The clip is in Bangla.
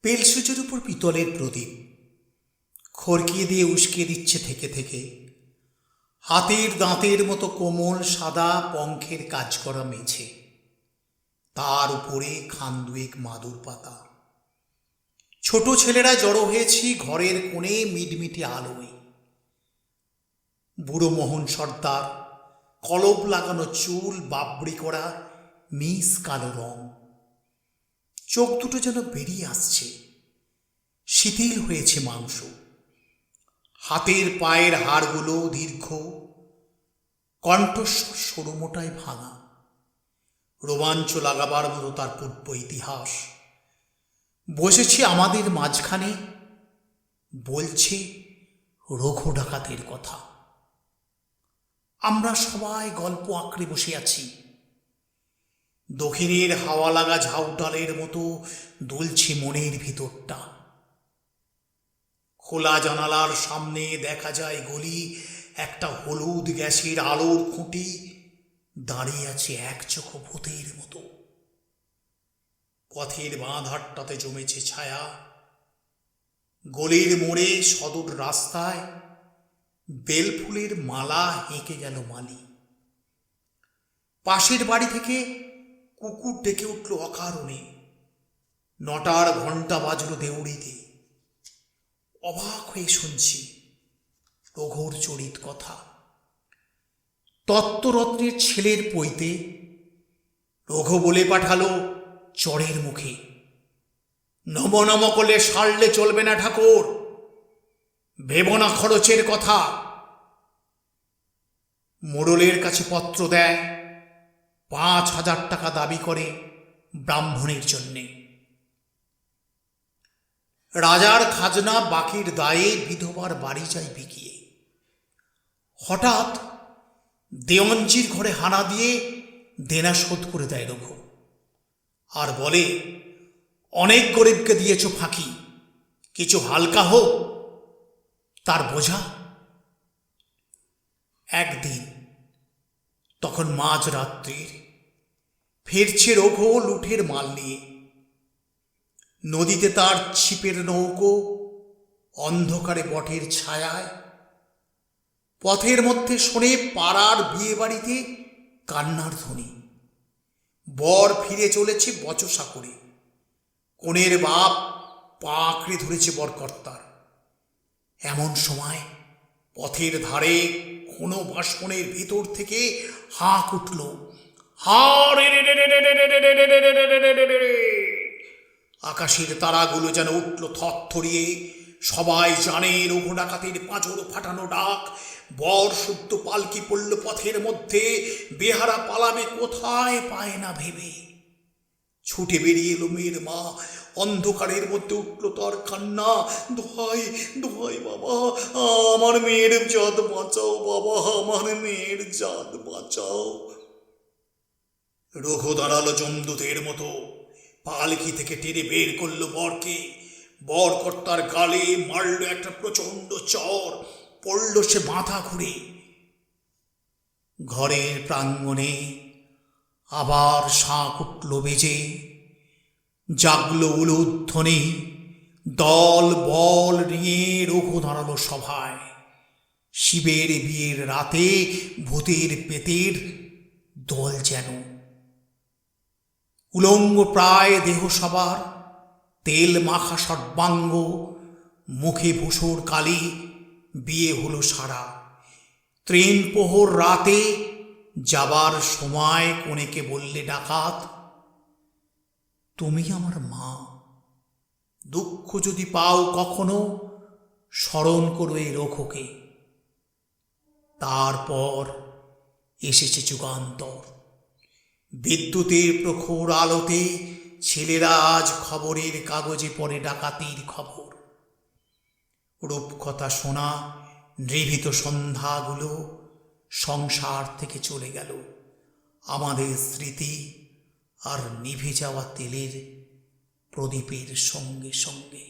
পেলসুজের উপর পিতলের প্রদীপ খড়কিয়ে দিয়ে উস্কে দিচ্ছে থেকে থেকে। হাতের দাঁতের মতো কোমল সাদা পঙ্খের কাজ করা মেঝে, তার উপরে খান দুয়েক মাদুর পাতা। ছোট ছেলেরা জড়ো হয়েছি ঘরের কোণে মিটমিটে আলোয়। বুড়ো মোহন সর্দার, কলপ লাগানো চুল, বাবড়ি করা মিস কালো রং, চোখ দুটো যেন বেরিয়ে আসছে, শিথিল হয়েছে মাংস। হাতের পায়ের হাড়গুলো দীর্ঘ, কণ্ঠস্বর সরু মোটায় ভাঙা। রোমাঞ্চ লাগাবার মতো তার পূর্ব ইতিহাস। বসেছি আমাদের মাঝখানে, বলছে রঘু ডাকাতের কথা। আমরা সবাই গল্প আঁকড়ে বসে আছি। দক্ষিণের হাওয়া লাগা ঝাউডালের মতো দুলছে মনের ভিতরটা। খোলা জানালার সামনে দেখা যায় গলি, একটা হলুদ গ্যাসের আলোর খুঁটি দাঁড়িয়ে আছে একচোখো ভূতের মতো। পথের বাঁ ধারটাতে জমেছে ছায়া। গলির মোড়ে সদর রাস্তায় বেলফুলের মালা হেঁকে গেল মালি। পাশের বাড়ি থেকে কুকুর ডেকে উঠল অকারণে। 9টার ঘণ্টা বাজল দেউড়িতে। অবাক হয়ে শুনছি রঘুর চরিত কথা। তত্ত্বরত্নের ছেলের পৈতে রঘু বলে পাঠালো চড়ের মুখে, নম নম করলে সারলে চলবে না ঠাকুর, ভেবো না খরচের কথা। মোড়লের কাছে পত্র দেয়, 5,000 টাকা দাবি করে ব্রাহ্মণের জন্যে। রাজার খাজনা বাকির দায়ে বিধবার বাড়ি যায় বিকিয়ে। হঠাৎ দেওয়ানজির ঘরে হানা দিয়ে দেনা শোধ করে দেয় রঘু, আর বলে, অনেক গরিবকে দিয়েছ ফাঁকি, কিছু হালকা হোক তার বোঝা। একদিন তখন মাঝরাত্রির, ফিরছে রঘু লুঠের মাল নিয়ে। নদীতে তার ছিপের নৌকো, অন্ধকারে বটের ছায়ায়। পথের মধ্যে শোনে পাড়ার বিয়ে বাড়িতে কান্নার ধ্বনি। বর ফিরে চলেছে বচসা করে। কনের বাপ পা আঁকড়ে ধরেছে বরকর্তার। এমন সময় পথের ধারে কোনো বাসনের ভিতর থেকে হাঁক উঠল, আকাশের তারাগুলো যেন উঠল থরথরিয়ে। সবাই জানে রঘু ডাকাতের পাঁজর ফাটানো ডাক। বর শুদ্ধ পালকি পড়ল পথের মধ্যে, বেহারা পালাবে কোথায় পায় না ভেবে। ছুটে বেরিয়ে এলো মেয়ের মা। অন্ধকারের মধ্যে উঠল তার কান্না, দোহাই দোহাই বাবা, আমার মেয়ের জাত বাঁচাও বাবা, আমার মেয়ের জাত বাঁচাও। রঘু দাঁড়ালো জমদূতের মতো, পালকি থেকে টেনে বের করলো বরকে। বরকর্তার গালে মারল একটা প্রচন্ড চর, পড়ল সে মাথা ঘুরে। ঘরের প্রাঙ্গণে আবার শাঁখ উঠল বেজে, জাগলো উলুধ্বনি। দল বল নিয়ে রঘু দাঁড়ালো সভায়। শিবের বিয়ের রাতে ভূতের পেতের দল যেন। উলঙ্গ প্রায় দেহ সবার, তেল মাখা সর্বাঙ্গ, মুখে ভূষর কালি। বিয়ে হলো সারা। ত্রেন প্রহর রাতে যাবার সময় কনেকে বললে ডাকাত, তুমি আমার মা, দুঃখ যদি পাও কখনো স্মরণ করো এই রঘুকে। তারপর এসেছে যুগান্তর। বিদ্যুতের প্রখর আলোতে ছেলেরা আজ খবরের কাগজে পড়ে ডাকাতির খবর। রূপকথা শোনা নিভৃত সন্ধ্যাগুলো সংসার থেকে চলে গেল। আমাদের স্মৃতি আর নিভে যাওয়া তেলের প্রদীপের সঙ্গে সঙ্গে।